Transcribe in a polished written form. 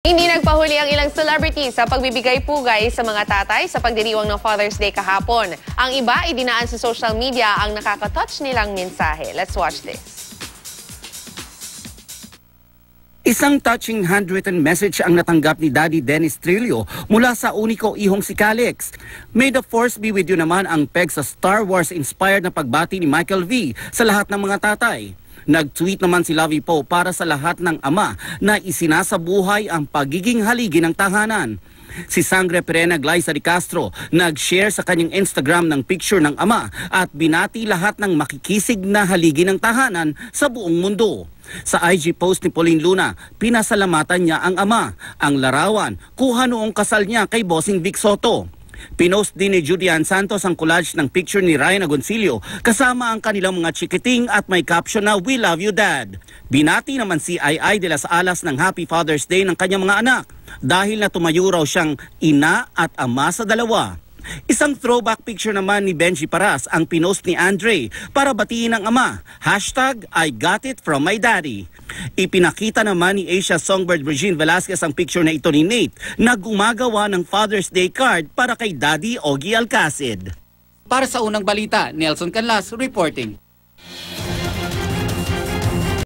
Hindi nagpahuli ang ilang celebrities sa pagbibigay pugay sa mga tatay sa pagdiriwang ng Father's Day kahapon. Ang iba idinaan sa social media ang nakaka-touch nilang mensahe. Let's watch this. Isang touching handwritten message ang natanggap ni Daddy Dennis Trillo mula sa uniko ihong si Calix. May the force be with you naman ang peg sa Star Wars-inspired na pagbati ni Michael V sa lahat ng mga tatay. Nag-tweet naman si Lovie Poe para sa lahat ng ama na isinasabuhay ang pagiging haligi ng tahanan. Si Sangre Perena Glyza de Castro nag-share sa kanyang Instagram ng picture ng ama at binati lahat ng makikisig na haligi ng tahanan sa buong mundo. Sa IG post ni Pauline Luna, pinasalamatan niya ang ama, ang larawan, kuha noong kasal niya kay Bossing Vic Soto. Pinost din ni Judian Santos ang collage ng picture ni Ryan Agoncillo kasama ang kanilang mga chikiting at may caption na "We love you, Dad." Binati naman si Ai de las Alas ng Happy Father's Day ng kanyang mga anak dahil na tumayo raw siyang ina at ama sa dalawa. Isang throwback picture naman ni Benji Paras ang pinost ni Andre para batiin ang ama. #I got it from my daddy. Ipinakita naman ni Asia Songbird Regine Velasquez ang picture na ito ni Nate na gumagawa ng Father's Day card para kay Daddy Ogie Alcacid. Para sa unang balita, Nelson Canlas reporting.